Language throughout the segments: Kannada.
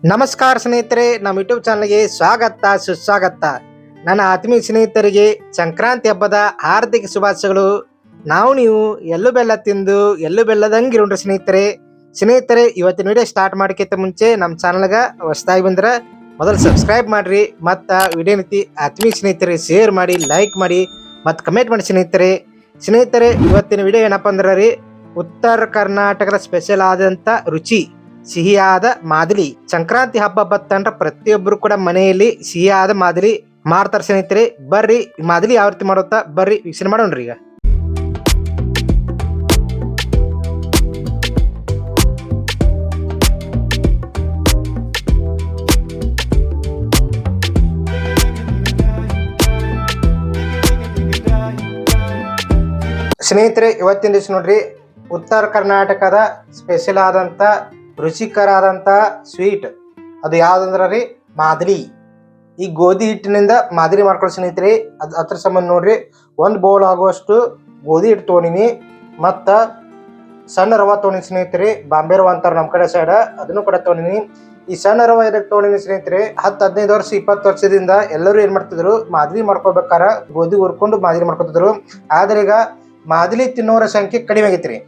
ನಮಸ್ಕಾರ ಸ್ನೇಹಿತರೆ, ನಮ್ಮ ಯೂಟ್ಯೂಬ್ ಚಾನಲ್ಗೆ ಸ್ವಾಗತ ಸುಸ್ವಾಗತ. ನನ್ನ ಆತ್ಮೀಯ ಸ್ನೇಹಿತರಿಗೆ ಸಂಕ್ರಾಂತಿ ಹಬ್ಬದ ಹಾರ್ದಿಕ ಶುಭಾಶಯಗಳು. ನೀವು ಎಳ್ಳು ಬೆಲ್ಲ ತಿಂದು ಎಳ್ಳು ಬೆಲ್ಲದಂಗಿರೋಣ್ರಿ ಸ್ನೇಹಿತರೆ. ಇವತ್ತಿನ ವಿಡಿಯೋ ಸ್ಟಾರ್ಟ್ ಮಾಡೋಕ್ಕಿಂತ ಮುಂಚೆ ನಮ್ಮ ಚಾನಲ್ಗೆ ಹೊಸದಾಗಿ ಬಂದ್ರೆ ಮೊದಲು ಸಬ್ಸ್ಕ್ರೈಬ್ ಮಾಡ್ರಿ, ಮತ್ತು ವಿಡಿಯೋ ನೀತಿ ಆತ್ಮೀಯ ಸ್ನೇಹಿತರೆ ಶೇರ್ ಮಾಡಿ, ಲೈಕ್ ಮಾಡಿ ಮತ್ತು ಕಮೆಂಟ್ ಮಾಡಿ ಸ್ನೇಹಿತರೆ. ಇವತ್ತಿನ ವಿಡಿಯೋ ಏನಪ್ಪ ಅಂದ್ರೆ ರೀ, ಉತ್ತರ ಕರ್ನಾಟಕದ ಸ್ಪೆಷಲ್ ಆದಂಥ ರುಚಿ ಸಿಹಿಯಾದ ಮಾದಲಿ. ಸಂಕ್ರಾಂತಿ ಹಬ್ಬ ಬತ್ತಂದ್ರೆ ಪ್ರತಿಯೊಬ್ಬರು ಕೂಡ ಮನೆಯಲ್ಲಿ ಸಿಹಿಯಾದ ಮಾದಲಿ ಮಾಡ್ತಾರೆ ಸ್ನೇಹಿತರೆ. ಬರ್ರಿ ಮಾದಲಿ ಯಾವ ರೀತಿ ಮಾಡುತ್ತಾ ಬರ್ರಿ ವೀಕ್ಷಣೆ ಮಾಡೋಣ್ರಿ. ಈಗ ಸ್ನೇಹಿತರೆ, ಇವತ್ತಿನ ದಿವಸ ನೋಡ್ರಿ, ಉತ್ತರ ಕರ್ನಾಟಕದ ಸ್ಪೆಷಲ್ ಆದಂತ ರುಚಿಕರಾದಂಥ ಸ್ವೀಟ್ ಅದು ಯಾವ್ದಂದ್ರ ರೀ, ಮಾದಲಿ. ಈ ಗೋಧಿ ಹಿಟ್ಟಿನಿಂದ ಮಾದಲಿ ಮಾಡ್ಕೊಳ್ಳಿ ಸ್ನೇಹಿತರೆ. ಅದ್ರ ಸಂಬಂಧ ನೋಡ್ರಿ, ಒಂದು ಬೌಲ್ ಆಗುವಷ್ಟು ಗೋಧಿ ಹಿಟ್ಟು ತೊಗೊಂಡಿನಿ, ಮತ್ತು ಸಣ್ಣ ರವೆ ತೊಗೊಂಡಿನಿ ಸ್ನೇಹಿತರೆ. ಬಾಂಬೆ ರವೆ ಅಂತಾರೆ ನಮ್ಮ ಕಡೆ ಸೈಡ್, ಅದನ್ನು ಕೂಡ ತೊಗೊಂಡಿನಿ. ಈ ಸಣ್ಣ ರವೆ ಇದಕ್ಕೆ ತೊಗೊಂಡಿನಿ ಸ್ನೇಹಿತರೆ. 10-15 ವರ್ಷ 20 ವರ್ಷದಿಂದ ಎಲ್ಲರೂ ಏನ್ ಮಾಡ್ತಿದ್ರು, ಮಾದಲಿ ಮಾಡ್ಕೋಬೇಕಾರ ಗೋಧಿ ಹುರ್ಕೊಂಡು ಮಾದಲಿ ಮಾಡ್ಕೊತಿದ್ರು. ಆದ್ರೆ ಈಗ ಮಾದಲಿ ತಿನ್ನೋರ ಸಂಖ್ಯೆ ಕಡಿಮೆ ಆಗೈತ್ರಿ.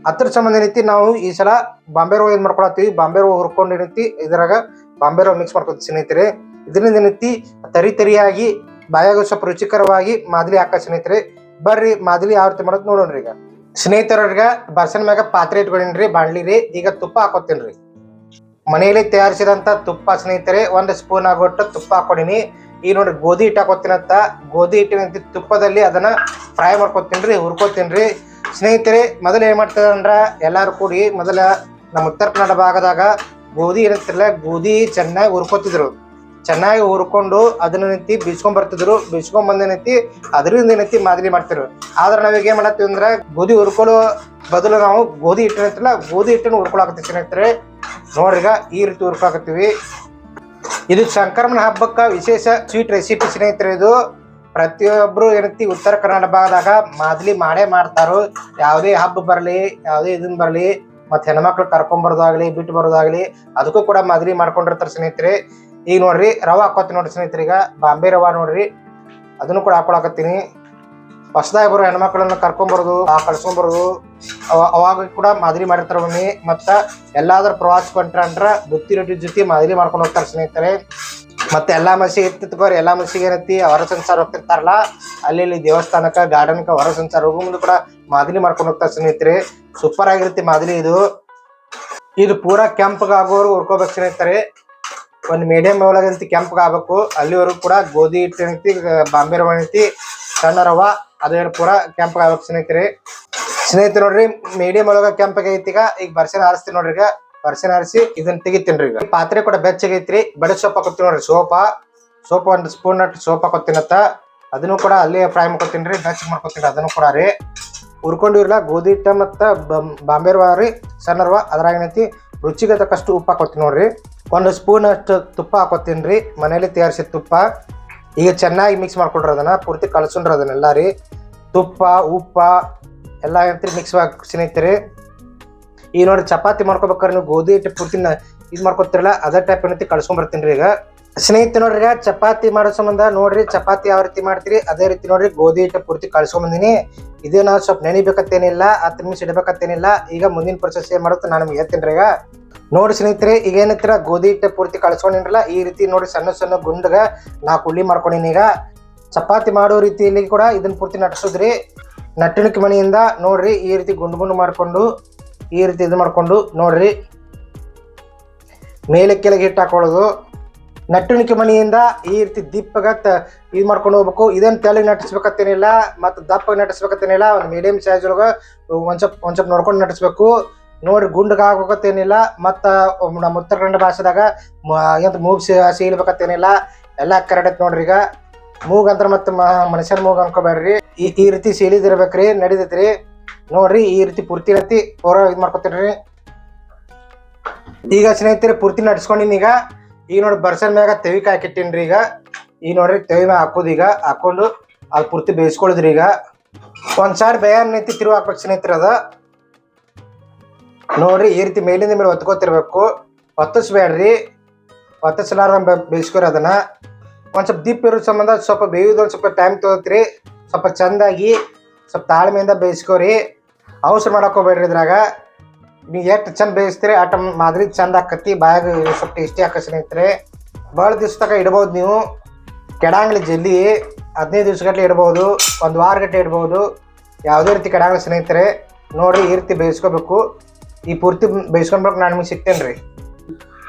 ಅದ್ರ ಸಂಬಂಧ ಏನೈತಿ, ನಾವು ಈ ಸಲ ಬಾಂಬೆ ರವೆ ಏನ್ ಮಾಡ್ಕೊಳತ್ತೀವಿ, ಬಾಂಬೆ ರವೆ ಹುರ್ಕೊಂಡು ಏನೈತಿ ಇದ್ರಾಗ ಬಾಂಬೆ ರವೆ ಮಿಕ್ಸ್ ಮಾಡ್ಕೊತೀವಿ ಸ್ನೇಹಿತರೆ. ಇದರಿಂದ ಏನೈತಿ ತರಿಯಾಗಿ ಬಾಯಾಗ ಸ್ವಲ್ಪ ರುಚಿಕರವಾಗಿ ಮಾದಲಿ ಹಾಕ ಸ್ನೇಹಿತರೆ. ಬರ್ರಿ ಮಾದಲಿ ಯಾವ ರೀತಿ ಮಾಡೋದು ನೋಡೋಣ್ರಿ. ಈಗ ಸ್ನೇಹಿತರವ್ರಿಗೆ ಬರ್ಸನ್ ಮ್ಯಾಗ ಪಾತ್ರೆ ಇಟ್ಕೊಂಡಿನ್ರಿ, ಬಾಣ್ಲಿ ರೀ. ಈಗ ತುಪ್ಪ ಹಾಕೋತೀನ್ರಿ. ಮನೆಯಲ್ಲಿ ತಯಾರಿಸಿದಂತ ತುಪ್ಪ ಸ್ನೇಹಿತರೆ, 1 ಸ್ಪೂನ್ ಆಗೋಟ್ಟು ತುಪ್ಪ ಹಾಕೊಂಡಿನಿ. ಈಗ ನೋಡ್ರಿ, ಗೋಧಿ ಹಿಟ್ಟು ಹಾಕೋತೀನಂತ ಗೋಧಿ ಹಿಟ್ಟಿನ ತುಪ್ಪದಲ್ಲಿ ಅದನ್ನ ಫ್ರೈ ಮಾಡ್ಕೊತೀನ್ರಿ, ಹುರ್ಕೋತೀನ್ರಿ ಸ್ನೇಹಿತರೆ. ಮೊದಲು ಏನ್ ಮಾಡ್ತಾರೆ ಅಂದ್ರ, ಎಲ್ಲಾರು ಕೂಡಿ ಮೊದಲ ನಮ್ಮ ಉತ್ತರ ಕನ್ನಡ ಭಾಗದಾಗ ಗೋಧಿ ಏನಂತಿರಲ್ಲ, ಗೋಧಿ ಚೆನ್ನಾಗಿ ಹುರ್ಕೋತಿದ್ರು. ಚೆನ್ನಾಗಿ ಹುರ್ಕೊಂಡು ಅದನ್ನ ಬೀಸ್ಕೊಂಡ್ ಬರ್ತಿದ್ರು. ಬೀಸ್ಕೊಂಡ್ ಬಂದೇನೈತಿ ಅದರಿಂದ ಏನೈತಿ ಮಾದಲಿ ಮಾಡ್ತಿದ್ರು. ಆದ್ರೆ ನಾವೀಗ ಏನ್ ಮಾಡತ್ತೀವಿ ಅಂದ್ರ, ಗೋಧಿ ಹುರ್ಕೊಳ್ಳೋ ಬದಲು ನಾವು ಗೋಧಿ ಹಿಟ್ಟಿನ ಗೋಧಿ ಹಿಟ್ಟನ್ನು ಹುರ್ಕೊಳಕತ್ತೀವಿ ಸ್ನೇಹಿತರೆ. ನೋಡ್ರಿಗ ಈ ರೀತಿ ಹುರ್ಕೊಳಕತ್ತೀವಿ. ಇದು ಸಂಕ್ರಮಣ ಹಬ್ಬಕ್ಕ ವಿಶೇಷ ಸ್ವೀಟ್ ರೆಸಿಪಿ ಸ್ನೇಹಿತರೆ. ಇದು ಪ್ರತಿಯೊಬ್ರು ಏನೈತಿ ಉತ್ತರ ಕನ್ನಡ ಭಾಗದಾಗ ಮಾದಲಿ ಮಾಡೇ ಮಾಡ್ತಾರೋ. ಯಾವುದೇ ಹಬ್ಬ ಬರಲಿ, ಯಾವುದೇ ಇದನ್ ಬರಲಿ, ಮತ್ತೆ ಹೆಣ್ಮಕ್ಳು ಕರ್ಕೊಂಡ್ ಬರೋದಾಗ್ಲಿ ಬಿಟ್ಟು ಬರೋದಾಗ್ಲಿ, ಅದಕ್ಕೂ ಕೂಡ ಮಾದಲಿ ಮಾಡ್ಕೊಂಡಿರ್ತಾರೆ ಸ್ನೇಹಿತರೆ. ಈಗ ನೋಡ್ರಿ, ರವೆ ಹಾಕೋತೀನಿ ನೋಡ್ರಿ ಸ್ನೇಹಿತರೆ. ಈಗ ಬಾಂಬೆ ರವೆ ನೋಡ್ರಿ, ಅದನ್ನು ಕೂಡ ಹಾಕೊಳಕತ್ತೀನಿ. ಹೊಸದಾಗಿ ಬರೋ ಹೆಣ್ಮಕ್ಳನ್ನ ಕರ್ಕೊಂಬರೋದು, ಕಳ್ಸ್ಕೊಂಬರೋದು, ಅವಾಗ ಕೂಡ ಮಾದಲಿ ಮಾಡಿರ್ತಾರ ಒಮ್ಮೆ. ಮತ್ತ ಎಲ್ಲಾದ್ರೂ ಪ್ರವಾಸ ಕೊಂಟ್ರ ಬುತ್ತಿ ರೊಟ್ಟಿ ಜೊತೆ ಮಾದಲಿ ಮಾಡ್ಕೊಂಡು ಹೋಗ್ತಾರೆ ಸ್ನೇಹಿತರೆ. ಮತ್ತೆ ಎಲ್ಲಾ ಮಸಿಗೆ ಎತ್ತಿತ್ಕೋರಿ, ಎಲ್ಲಾ ಮಸಿಗೆ ಏನೈತಿ ಹೊರ ಸಂಸಾರ ಹೋಗ್ತಿರ್ತಾರಲ್ಲ, ಅಲ್ಲಿ ದೇವಸ್ಥಾನಕ್ಕ ಗಾರ್ಡನ್ಕ ಹೊರ ಸಂಸಾರ ಹೋಗೋ ಮುಂದೆ ಕೂಡ ಮಾದಲಿ ಮಾಡ್ಕೊಂಡು ಹೋಗ್ತಾರೆ ಸ್ನೇಹಿತರೆ. ಸೂಪರ್ ಆಗಿರುತ್ತೆ ಮಾದಲಿ. ಇದು ಪೂರಾ ಕೆಂಪಗಾಗೋರು ಹುರ್ಕೋಬೇಕು ಸ್ನೇಹಿತರೆ. ಒಂದು ಮೀಡಿಯಂ ಒಳಗಂತ ಕೆಂಪಗಾಗಬೇಕು. ಅಲ್ಲಿವರೆಗೂ ಕೂಡ ಗೋಧಿ ಹಿಟ್ಟು ಏನೈತಿ, ಬಾಂಬೆ ರವೆ ಏನೈತಿ, ಸಣ್ಣ ರವೆ ಅದು ಪೂರಾ ಕೆಂಪಗಾಗಬೇಕು ಸ್ನೇಹಿತರೆ. ನೋಡ್ರಿ, ಮೀಡಿಯಂ ಒಳಗ ಕೆಂಪಗೈತಿ. ಈಗ ಬರ್ಸನ್ ಹಾರಿಸ್ತೀನಿ ನೋಡ್ರಿ. ಈಗ ಬರ್ಸನ್ ಹಾರಿಸಿ ಇದನ್ನ ತೆಗಿತೀನಿ. ಈಗ ಪಾತ್ರೆ ಕೂಡ ಬೆಚ್ಚಗೈತ್ರಿ. ಬಡ ಸೋಪ್ ಹಾಕೋತೀನಿ ನೋಡ್ರಿ. ಸೋಪ್ 1 ಸ್ಪೂನ್ ಅಷ್ಟು ಸೋಪ್ ಹಾಕೋತೀನತ್ತ. ಅದನ್ನು ಕೂಡ ಅಲ್ಲೇ ಫ್ರೈ ಮಾಡ್ಕೊತೀನಿ ರೀ, ಬೆಚ್ಚ ಮಾಡ್ಕೊತೀನಿ. ಅದನ್ನು ಕೂಡ ರೀ ಹುರ್ಕೊಂಡಿರಲ್ಲ ಗೋಧಿ ಹಿಟ್ಟ ಮತ್ತು ಬಾಂಬೆ ರವೆ ರೀ, ಸಣ್ಣ ರವೆ. ಅದ್ರಾಗ ಏನೈತಿ ರುಚಿಗೆ ತಕ್ಕಷ್ಟು ಉಪ್ಪು ಹಾಕೋತೀನಿ ನೋಡ್ರಿ. 1 ಸ್ಪೂನ್ ಅಷ್ಟು ತುಪ್ಪ ಹಾಕೋತೀನಿ ರೀ, ಮನೇಲಿ ತಯಾರಿಸಿದ ತುಪ್ಪ. ಈಗ ಚೆನ್ನಾಗಿ ಮಿಕ್ಸ್ ಮಾಡ್ಕೊಂಡ್ರಿ, ಅದನ್ನ ಪೂರ್ತಿ ಕಳ್ಸೊಂಡ್ರಿ ಅದನ್ನೆಲ್ಲ ರೀ. ತುಪ್ಪ ಉಪ್ಪ ಎಲ್ಲ ಏನಂತೀರಿ ಮಿಕ್ಸ್ ಸ್ನೇಹಿತರೆ. ಈಗ ನೋಡ್ರಿ, ಚಪಾತಿ ಮಾಡ್ಕೋಬೇಕಾದ್ರೆ ನೀವು ಗೋಧಿ ಹಿಟ್ಟು ಪೂರ್ತಿ ಇದು ಮಾಡ್ಕೊತಿರಲ್ಲ, ಅದೇ ಟೈಪ್ ಏನೈತಿ ಕಳ್ಸ್ಕೊಂಡ್ ಬರ್ತೀನಿ ರೀ. ಈಗ ಸ್ನೇಹಿತರೆ ನೋಡ್ರಿ, ಈಗ ಚಪಾತಿ ಮಾಡೋ ಸಂಬಂಧ ನೋಡ್ರಿ, ಚಪಾತಿ ಯಾವ ರೀತಿ ಮಾಡ್ತೀರಿ ಅದೇ ರೀತಿ ನೋಡ್ರಿ ಗೋಧಿ ಹಿಟ್ಟು ಪೂರ್ತಿ ಕಳ್ಸ್ಕೊಂಬಂದಿನಿ. ಇದೇನ ಸ್ವಲ್ಪ ನೆನಿಬೇಕತ್ತೇನಿಲ್ಲ, 10 ನಿಮಿಷ ಇಡಬೇಕತ್ತೇನಿಲ್ಲ. ಈಗ ಮುಂದಿನ ಪ್ರೊಸೆಸ್ ಏನ್ ಮಾಡುತ್ತೆ ನಾನು ನಿಮ್ಗೆ ಹೇಳ್ತೀನಿ ರೀ. ಈಗ ನೋಡಿ ಸ್ನೇಹಿತರೆ, ಈಗ ಏನೈತಿರ ಗೋಧಿ ಹಿಟ್ಟು ಪೂರ್ತಿ ಕಳ್ಸ್ಕೊಂಡಿನ್ರಲ್ಲ, ಈ ರೀತಿ ನೋಡಿ ಸಣ್ಣ ಸಣ್ಣ ಗುಂಡಗ 4 ಉಳ್ಳಿ ಮಾಡ್ಕೊಂಡಿನಿ. ಈಗ ಚಪಾತಿ ಮಾಡೋ ರೀತಿಯಲ್ಲಿ ಕೂಡ ಇದನ್ನ ಪೂರ್ತಿ ನಟ್ಸೋದ್ರಿ. ನಟ್ಟಿಣಿಕೆ ಮಣಿಯಿಂದ ನೋಡ್ರಿ, ಈ ರೀತಿ ಗುಂಡು ಮಾಡ್ಕೊಂಡು ಈ ರೀತಿ ಇದು ಮಾಡ್ಕೊಂಡು ನೋಡ್ರಿ, ಮೇಲೆ ಕೆಳಗೆ ಹಿಟ್ಟು ಹಾಕೊಳ್ಳೋದು. ನಟ್ಟುಣಿಕೆ ಮಣಿಯಿಂದ ಈ ರೀತಿ ದಿಪ್ಪಗ ಇದು ಮಾಡ್ಕೊಂಡು ಹೋಗ್ಬೇಕು. ಇದನ್ನ ತೆಳಗೆ ನಟಿಸ್ಬೇಕತ್ತೇನಿಲ್ಲ, ಮತ್ತು ದಪ್ಪಗೆ ನಟಿಸ್ಬೇಕತ್ತೇನಿಲ್ಲ. ಒಂದು ಮೀಡಿಯಂ ಸೈಜ್ ಒಳಗೆ ಒಂದ್ ಸ್ವಲ್ಪ ನೋಡ್ಕೊಂಡು ನಟಿಸ್ಬೇಕು ನೋಡ್ರಿ. ಗುಂಡಗ ಆಗ್ಬೇಕತ್ತೇನಿಲ್ಲ. ಮತ್ತು ನಮ್ಮ ಉತ್ತರ ಕನ್ನಡ ಭಾಷೆದಾಗ ಮೂಗ್ ಸೀಲ್ಬೇಕತ್ತೇನಿಲ್ಲ. ಎಲ್ಲ ಕರೆಕ್ಟ್ ಐತಿ ನೋಡ್ರಿ. ಈಗ ಮೂಗ್ ಅಂತ ಮತ್ತೆ ಮನುಷ್ಯನ ಮೂಗ್ ಅನ್ಕೋಬೇಡ್ರಿ. ಈ ರೀತಿ ಸೀಲಿದಿರ್ಬೇಕ್ರಿ, ನಡಿತೈತ್ರಿ ನೋಡ್ರಿ. ಈ ರೀತಿ ಪೂರ್ತಿ ನತಿ ಪೂರ ಇದು ಮಾಡ್ಕೊತೀರಿ. ಈಗ ಸ್ನೇಹಿತರೆ ಪೂರ್ತಿ ನಡ್ಸ್ಕೊಂಡಿನಿ. ಈಗ ನೋಡಿ, ಬರ್ಸನ್ ಮ್ಯಾಗ ತೆವಿಕಾಯಿ ಹಾಕಿಟ್ಟಿನ್ರಿ. ಈಗ ನೋಡ್ರಿ, ತೆವಿ ಮ್ಯಾಗ ಹಾಕೋದು. ಈಗ ಹಾಕೊಂಡು ಅದು ಪೂರ್ತಿ ಬೇಯಿಸ್ಕೊಳ್ಳೋದ್ರಿ. ಈಗ ಒಂದ್ ಸೈಡ್ ಬೇಯನ್ ಐತಿ, ತಿರುಗಿ ಹಾಕ್ಬೇಕು ಸ್ನೇಹಿತರೆ. ಅದ ನೋಡ್ರಿ, ಈ ರೀತಿ ಮೇಲಿಂದ ಮೇಲೆ ಒತ್ಕೋತಿರ್ಬೇಕು, ಒತ್ತಿಸ್ಬೇಡ್ರಿ. ಒತ್ತಿಸಲಾರ್ದ ಬೇಯಿಸ್ಕೊರಿ ಅದನ್ನ. ಒಂದು ಸ್ವಲ್ಪ ದೀಪ ಇರೋ ಸಂಬಂಧ ಸ್ವಲ್ಪ ಬೇಯೋದು ಒಂದು ಸ್ವಲ್ಪ ಟೈಮ್ ತೊಗೊತ್ರಿ. ಸ್ವಲ್ಪ ಚೆಂದಾಗಿ ಸ್ವಲ್ಪ ತಾಳ್ಮೆಯಿಂದ ಬೇಯಿಸ್ಕೊರಿ. ಅವಸರ ಮಾಡಕ್ಕೆ ಹೋಗ್ಬೇಡ್ರಿ. ಇದ್ರಾಗ ನೀವು ಎಷ್ಟು ಚಂದ ಬೇಯಿಸ್ತೀರಿ ಆಟ ಮಾದರಿ ಚಂದ ಆಕತಿ, ಬಾಯಾಗ ಸ್ವಲ್ಪ ಟೇಸ್ಟಿ ಆಕ ಸ್ನೇಹಿತರೆ. ಭಾಳ ದಿವ್ಸ ತನಕ ಇಡ್ಬೋದು ನೀವು, ಕೆಡಂಗಿಲ್ಲ ಜಲ್ದಿ. 15 ದಿವ್ಸಗಟ್ಟಲೆ ಇಡ್ಬೋದು, 1 ವಾರ ಗಟ್ಟಲೆ ಇಡ್ಬೋದು, ಯಾವುದೇ ರೀತಿ ಕೆಡಂಗಿಲ್ಲ ಸ್ನೇಹಿತರೆ. ನೋಡಿರಿ ಈ ರೀತಿ ಬೇಯಿಸ್ಕೋಬೇಕು. ಈ ಪೂರ್ತಿ ಬೇಯಿಸ್ಕೊಂಡ್ಬೇಕು ನಾನು ನಿಮಗೆ ಸಿಗ್ತೇನೆ ರೀ.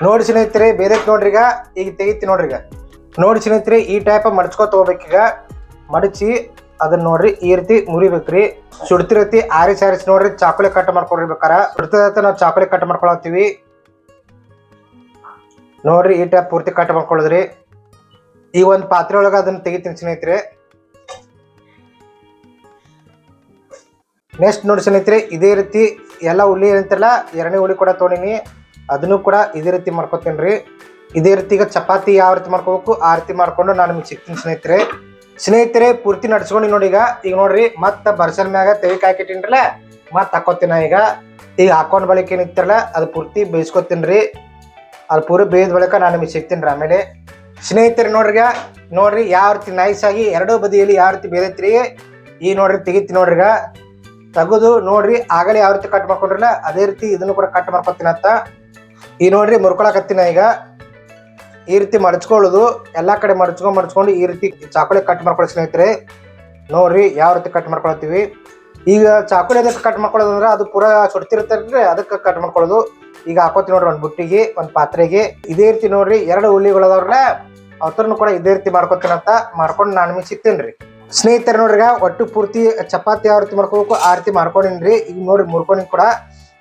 ನೋಡಿ ಸ್ನೇಹಿತರೆ ಬೇದೈತೆ ನೋಡ್ರಿ. ಈಗ ತೆಗಿತಿ ನೋಡ್ರಿ. ನೋಡಿ ಸ್ನೇಹಿತರೆ ಈ ಟೈಪ್ ಮಡ್ಚ್ಕೊ ತಗೋಬೇಕೀಗ. ಮಡಚಿ ಅದನ್ನ ನೋಡ್ರಿ ಈ ರೀತಿ ಮುರಿಬೇಕ್ರಿ. ಸುಡ್ತಿರತಿ ಆರಿಸಿ ನೋಡ್ರಿ. ಚಾಕುಲಿ ಕಟ್ ಮಾಡ್ಕೊಳ್ಬೇಕಾರ ಸುಡ್ತದ ನಾವು ಚಾಕುಲಿ ಕಟ್ ಮಾಡ್ಕೊಳತ್ತೀವಿ ನೋಡ್ರಿ. ಈ ಟೈಪ್ ಪೂರ್ತಿ ಕಟ್ ಮಾಡ್ಕೊಳ್ಳೋದ್ರಿ. ಈ ಒಂದು ಪಾತ್ರೆ ಒಳಗೆ ಅದನ್ನ ತೆಗಿತೀನಿ ಸ್ನೇಹಿತರೆ. ನೆಕ್ಸ್ಟ್ ನೋಡಿ ಸ್ನೇಹಿತರೆ ಇದೇ ರೀತಿ ಎಲ್ಲ ಉಳ್ಳಿ ಏನಂತಾರಲ್ಲ 2ನೇ ಉಳ್ಳಿ ಕೂಡ ತೊಗೊಂಡಿನಿ, ಅದನ್ನು ಕೂಡ ಇದೇ ರೀತಿ ಮಾಡ್ಕೊತೀನಿ ರೀ. ಇದೇ ರೀತಿ ಈಗ ಚಪಾತಿ ಯಾವ ರೀತಿ ಮಾಡ್ಕೋಬೇಕು ಆ ರೀತಿ ಮಾಡ್ಕೊಂಡು ನಾನು ನಿಮಗೆ ಸಿಗ್ತೀನಿ ಸ್ನೇಹಿತರೆ. ಪೂರ್ತಿ ನಡ್ಸ್ಕೊಂಡು ನೋಡಿ. ಈಗ ನೋಡ್ರಿ ಮತ್ತೆ ಬರ್ಸಲ್ ಮ್ಯಾಗ ತೆಗಿ ಹಾಕಿಟ್ಟಿನ್ರಲ್ಲ ಮತ್ತೆ ಹಾಕೋತೀನಿ. ಈಗ ಹಾಕೊಂಡ್ ಬಳಿಕ ಏನಿತ್ತರಲ್ಲ ಅದು ಪೂರ್ತಿ ಬೇಯಿಸ್ಕೊತೀನಿ ರೀ. ಅದು ಪೂರ ಬೇಯ್ದ ಬಳಿಕ ನಾನು ನಿಮಗೆ ಸಿಗ್ತೀನಿ ರೀ ಆಮೇಲೆ. ಸ್ನೇಹಿತರೆ ನೋಡ್ರಿ ಯಾವ ರೀತಿ ನೈಸ್ ಆಗಿ ಎರಡೂ ಬದಿಯಲ್ಲಿ ಯಾವ ರೀತಿ ಬೇದೈತ್ರಿ. ಈಗ ನೋಡ್ರಿ ತೆಗಿತಿ ನೋಡ್ರಿ. ತೆಗೆದು ನೋಡ್ರಿ ಆಗಲೇ ಯಾವ ರೀತಿ ಕಟ್ ಮಾಡ್ಕೊಂಡ್ರಲ್ಲ ಅದೇ ರೀತಿ ಇದನ್ನು ಕೂಡ ಕಟ್ ಮಾಡ್ಕೊತೀನಿ ಅಂತ. ಈಗ ನೋಡ್ರಿ ಮುರ್ಕೊಳಕತ್ತೀನಿ. ಈಗ ಈ ರೀತಿ ಮಡಚ್ಕೊಳ್ಳೋದು, ಎಲ್ಲ ಕಡೆ ಮಡ್ಚ್ಕೊಂಡು ಈ ರೀತಿ ಚಾಕುಲಿ ಕಟ್ ಮಾಡ್ಕೊಳ್ಳಿ ಸ್ನೇಹಿತರೆ. ನೋಡ್ರಿ ಯಾವ ರೀತಿ ಕಟ್ ಮಾಡ್ಕೊಳ್ತೀವಿ. ಈಗ ಚಾಕುಲಿ ಅದಕ್ಕೆ ಕಟ್ ಮಾಡ್ಕೊಳ್ಳೋದು ಅಂದ್ರೆ ಅದು ಪೂರಾ ಸುಡ್ತಿರ್ತಾರ್ರಿ, ಅದಕ್ಕೆ ಕಟ್ ಮಾಡ್ಕೊಳ್ಳೋದು. ಈಗ ಹಾಕೋತಿ ನೋಡ್ರಿ ಒಂದು ಬುಟ್ಟಿಗೆ, ಒಂದು ಪಾತ್ರೆಗೆ. ಇದೇ ರೀತಿ ನೋಡ್ರಿ 2 ಉಳ್ಳಿಗಳದವ್ರಲ್ಲ ಅವ್ರನ್ನು ಕೂಡ ಇದೇ ರೀತಿ ಮಾಡ್ಕೊತೀನಂತ ಮಾಡ್ಕೊಂಡು ನಾನು ನಿಮಗೆ ಸಿಗ್ತೇನೆ ರೀ ಸ್ನೇಹಿತರೆ. ನೋಡ್ರಿ ಒಟ್ಟು ಪೂರ್ತಿ ಚಪಾತಿ ಯಾವ ರೀತಿ ಮಾಡ್ಕೋಬೇಕು ಆ ರೀತಿ ಮಾಡ್ಕೊಂಡಿನ್ರಿ. ಈಗ ನೋಡ್ರಿ ಮುರ್ಕೊಂಡಿನಿ ಕೂಡ.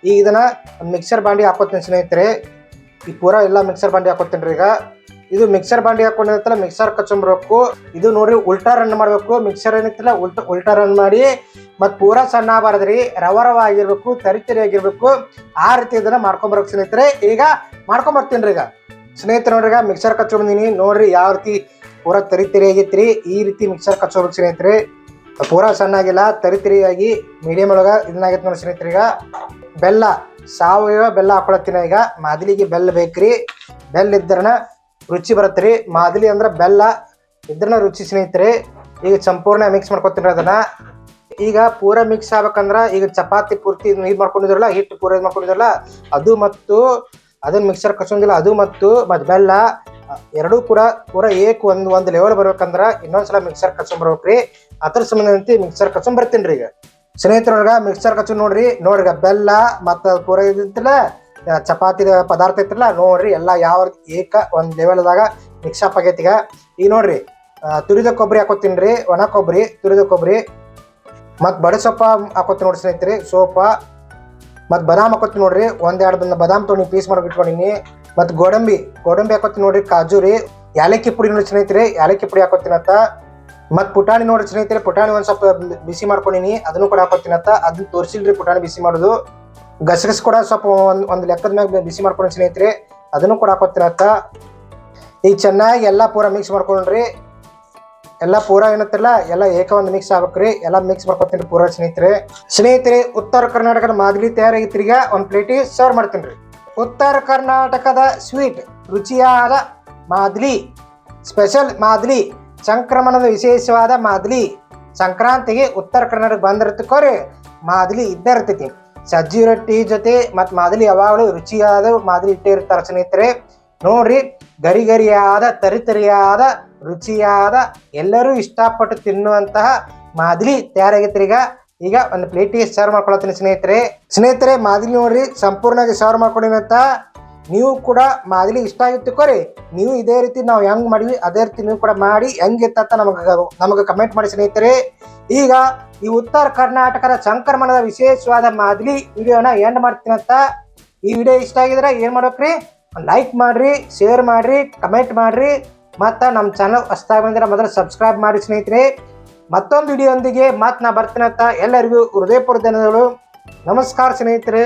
ಈಗ ಇದನ್ನ ಒಂದು ಮಿಕ್ಸರ್ ಬಾಂಡಿ ಹಾಕೋತೀನಿ ಸ್ನೇಹಿತರೆ. ಈ ಪೂರಾ ಎಲ್ಲ ಮಿಕ್ಸರ್ ಬಾಂಡಿ ಹಾಕೋತೀನಿ ರೀ. ಈಗ ಇದು ಮಿಕ್ಸರ್ ಬಾಂಡಿ ಹಾಕೊಂಡಿರ್ತಲ್ಲ ಮಿಕ್ಸರ್ ಕಚ್ಕೊಂಡ್ಬರ್ಬೇಕು. ಇದು ನೋಡ್ರಿ ಉಲ್ಟಾ ರನ್ ಮಾಡ್ಬೇಕು. ಮಿಕ್ಸರ್ ಏನಿತ್ತಲ್ಲ ಉಲ್ಟಾ ರನ್ ಮಾಡಿ ಮತ್ತು ಪೂರಾ ಸಣ್ಣ ಆಗಬಾರ್ದ್ರಿ, ರವ ಆಗಿರ್ಬೇಕು, ತರಿ ಆಗಿರ್ಬೇಕು. ಆ ರೀತಿ ಇದನ್ನ ಮಾಡ್ಕೊಂಬರ್ಬೇಕು ಸ್ನೇಹಿತರೆ. ಈಗ ಮಾಡ್ಕೊಂಬರ್ತೀನಿ ರೀ. ಈಗ ಸ್ನೇಹಿತರೆ ನೋಡ್ರಿ ಮಿಕ್ಸರ್ ಕಚ್ಕೊಂಬಂದಿನಿ ನೋಡ್ರಿ ಯಾವ ರೀತಿ ಪೂರಾ ತರಿ ಆಗೈತ್ರಿ. ಈ ರೀತಿ ಮಿಕ್ಸರ್ ಕಚ್ಕೋಬೇಕು ಸ್ನೇಹಿತರೆ. ಪೂರಾ ಸಣ್ಣ ಆಗಿಲ್ಲ, ತರಿಯಾಗಿ ಮೀಡಿಯಂ ಒಳಗ ಇದನ್ನಾಗೈತೆ ನೋಡಿ ಸ್ನೇಹಿತರೆ. ಈಗ ಬೆಲ್ಲ, ಸಾವಯವ ಬೆಲ್ಲ ಹಾಕೊಳತ್ತೀನಿ. ಈಗ ಮಾದಲಿಗೆ ಬೆಲ್ಲ ಬೇಕ್ರಿ. ಬೆಲ್ಲ ಇದ್ರನ ರುಚಿ ಬರತ್ರಿ. ಮಾದಲಿ ಅಂದ್ರೆ ಬೆಲ್ಲ ಇದ್ರನ ರುಚಿ ಸ್ನೇಹಿತರೆ. ಈಗ ಸಂಪೂರ್ಣ ಮಿಕ್ಸ್ ಮಾಡ್ಕೊತೀನಿ ಅದನ್ನ. ಈಗ ಪೂರಾ ಮಿಕ್ಸ್ ಆಗ್ಬೇಕಂದ್ರ ಈಗ ಚಪಾತಿ ಪೂರ್ತಿ ಇದು ಮಾಡ್ಕೊಂಡಿದ್ರಲ್ಲ, ಹಿಟ್ಟು ಪೂರ ಇದು ಮಾಡ್ಕೊಂಡಿದ್ರಲ್ಲ ಅದು ಮತ್ತು ಅದನ್ನ ಮಿಕ್ಸರ್ ಕಚ್ಚೋಂಗಿಲ್ಲ, ಅದು ಮತ್ತು ಬೆಲ್ಲ ಎರಡೂ ಕೂಡ ಪೂರಾ ಒಂದು ಲೆವೆಲ್ ಬರ್ಬೇಕಂದ್ರ ಇನ್ನೊಂದ್ಸಲ ಮಿಕ್ಸರ್ ಕಚ್ಕೊಂಡ್ಬರ್ಬೇಕ್ರಿ. ಅದ್ರ ಸಂಬಂಧ ಮಿಕ್ಸರ್ ಕಚ್ಕೊಂಡ್ ಬರ್ತೀನಿ ರೀ. ಈಗ ಸ್ನೇಹಿತರೊಳಗ ಮಿಕ್ಸರ್ ಕಚ್ಚು ನೋಡ್ರಿ ಬೆಲ್ಲ ಮತ್ತು ಪೂರ ಇದಿತ್ತಲ್ಲ ಚಪಾತಿ ಪದಾರ್ಥ ಐತ್ರಲ್ಲ ನೋಡ್ರಿ ಎಲ್ಲ ಯಾವ ಒಂದು ಲೆವೆಲ್ದಾಗ ಮಿಕ್ಸ್ ಅಪ್ ಆಗೈತಿ. ಈಗ ನೋಡ್ರಿ ತುರಿದ ಕೊಬ್ಬರಿ ಹಾಕೋತೀನಿ ರೀ, ಒಣ ಕೊಬ್ಬರಿ, ತುರಿದ ಕೊಬ್ಬರಿ ಮತ್ತು ಬಡೆ ಸೊಪ್ಪ ಹಾಕೋತೀನಿ ನೋಡ್ರಿ ಸ್ನೇಹಿತರೆ. ಸೋಪ ಮತ್ತು ಬಾದಾಮ್ ಹಾಕೋತೀನಿ ನೋಡ್ರಿ. 1-2 ಬಾದಾಮ್ ತೊಗೊಂಡು ಪೀಸ್ ಮಾಡಿ ಇಟ್ಕೊಂಡಿನಿ. ಮತ್ತು ಗೋಡಂಬಿ ಹಾಕೋತೀನಿ ನೋಡ್ರಿ. ಕಾಜು ರೀ, ಯಾಲಕ್ಕಿ ಪುಡಿ ನೋಡಿ ಸ್ನೇಹಿತರೆ, ಯಾಲಕ್ಕಿ ಪುಡಿ ಹಾಕೋತೀನಿ ಅಂತ. ಮತ್ತು ಪುಟಾಣಿ ನೋಡ್ರಿ ಸ್ನೇಹಿತರೆ, ಪುಟಾಣಿ ಒಂದು ಸ್ವಲ್ಪ ಬಿಸಿ ಮಾಡ್ಕೊಂಡಿನಿ, ಅದನ್ನು ಕೂಡ ಹಾಕೋತೀನಿ ಅಂತ. ಅದನ್ನ ತೋರಿಸಿಲ್ರಿ ಪುಟಾಣಿ ಬಿಸಿ ಮಾಡೋದು. ಗಸಗಸೆ ಕೂಡ ಸ್ವಲ್ಪ ಒಂದು ಲೆಕ್ಕದ ಮ್ಯಾಗ ಬಿಸಿ ಮಾಡ್ಕೊಂಡು ಸ್ನೇಹಿತರೆ, ಅದನ್ನು ಕೂಡ ಹಾಕೋತೀನಿ ಅಂತ. ಈಗ ಚೆನ್ನಾಗಿ ಎಲ್ಲ ಪೂರ ಮಿಕ್ಸ್ ಮಾಡ್ಕೊಂಡ್ರಿ. ಎಲ್ಲ ಪೂರ ಏನತ್ತಿರಲ್ಲ ಎಲ್ಲ ಒಂದು ಮಿಕ್ಸ್ ಆಗ್ಬೇಕ್ರಿ. ಎಲ್ಲ ಮಿಕ್ಸ್ ಮಾಡ್ಕೊತೀನಿ ಪೂರ ಸ್ನೇಹಿತರೆ. ಉತ್ತರ ಕರ್ನಾಟಕದ ಮಾದಲಿ ತಯಾರಾಗಿತ್ತು. ಈಗ ಒಂದು ಪ್ಲೇಟಿಗೆ ಸರ್ವ್ ಮಾಡ್ತೀನಿ ರೀ. ಉತ್ತರ ಕರ್ನಾಟಕದ ಸ್ವೀಟ್ ರುಚಿಯಾದ ಮಾದಲಿ, ಸ್ಪೆಷಲ್ ಮಾದಲಿ, ಸಂಕ್ರಮಣದ ವಿಶೇಷವಾದ ಮಾದಲಿ. ಸಂಕ್ರಾಂತಿಗೆ ಉತ್ತರ ಕರ್ನಾಟಕ ಬಂದಿರ್ತಕೋರಿ ಮಾದಲಿ ಇದ್ದೇ ಇರ್ತೈತಿ. ಸಜ್ಜಿ ರೊಟ್ಟಿ ಜೊತೆ ಮತ್ತು ಮಾದಲಿ ಯಾವಾಗಲೂ ರುಚಿಯಾದ ಮಾದಲಿ ಇಟ್ಟೇ ಇರ್ತಾರೆ ಸ್ನೇಹಿತರೆ. ನೋಡ್ರಿ ಗರಿಯಾದ ತರಿಯಾದ ರುಚಿಯಾದ ಎಲ್ಲರೂ ಇಷ್ಟಪಟ್ಟು ತಿನ್ನುವಂತಹ ಮಾದಲಿ ತಯಾರಾಗೈತ್ರಿ. ಈಗ ಒಂದು ಪ್ಲೇಟಿಗೆ ಸರ್ವ್ ಮಾಡ್ಕೊಳತ್ತೀನಿ ಸ್ನೇಹಿತರೆ. ಮಾದಲಿ ನೋಡ್ರಿ ಸಂಪೂರ್ಣವಾಗಿ ಸರ್ವ್ ಮಾಡ್ಕೊಂಡಿನಂತ. ನೀವು ಕೂಡ ಮಾದಲಿ ಇಷ್ಟ ಆಗಿತ್ತುಕೋರಿ, ನೀವು ಇದೇ ರೀತಿ ನಾವು ಹೆಂಗ್ ಮಾಡಿವಿ ಅದೇ ರೀತಿ ನೀವು ಕೂಡ ಮಾಡಿ ಹೆಂಗಿತ್ತ ನಮಗೆ ಕಮೆಂಟ್ ಮಾಡಿ ಸ್ನೇಹಿತರೆ. ಈಗ ಈ ಉತ್ತರ ಕರ್ನಾಟಕದ ಸಂಕ್ರಮಣದ ವಿಶೇಷವಾದ ಮಾದಲಿ ವಿಡಿಯೋನ ಎಂಡ್ ಮಾಡ್ತೀನಂತ. ಈ ವಿಡಿಯೋ ಇಷ್ಟ ಆಗಿದ್ರೆ ಏನ್ ಮಾಡ್ಬೇಕ್ರಿ, ಲೈಕ್ ಮಾಡ್ರಿ, ಶೇರ್ ಮಾಡ್ರಿ, ಕಮೆಂಟ್ ಮಾಡ್ರಿ. ಮತ್ತು ನಮ್ಮ ಚಾನಲ್ ಹೊಸದಾಗಿ ಬಂದ್ರೆ ಮೊದಲು ಸಬ್ಸ್ಕ್ರೈಬ್ ಮಾಡಿ ಸ್ನೇಹಿತರೆ. ಮತ್ತೊಂದು ವಿಡಿಯೋ ಒಂದಿಗೆ ನಾ ಬರ್ತೀನಂತ. ಎಲ್ಲರಿಗೂ ಹೃದಯಪೂರ್ವಕ ಧನ್ಯವಾದಗಳು. ನಮಸ್ಕಾರ ಸ್ನೇಹಿತರೆ.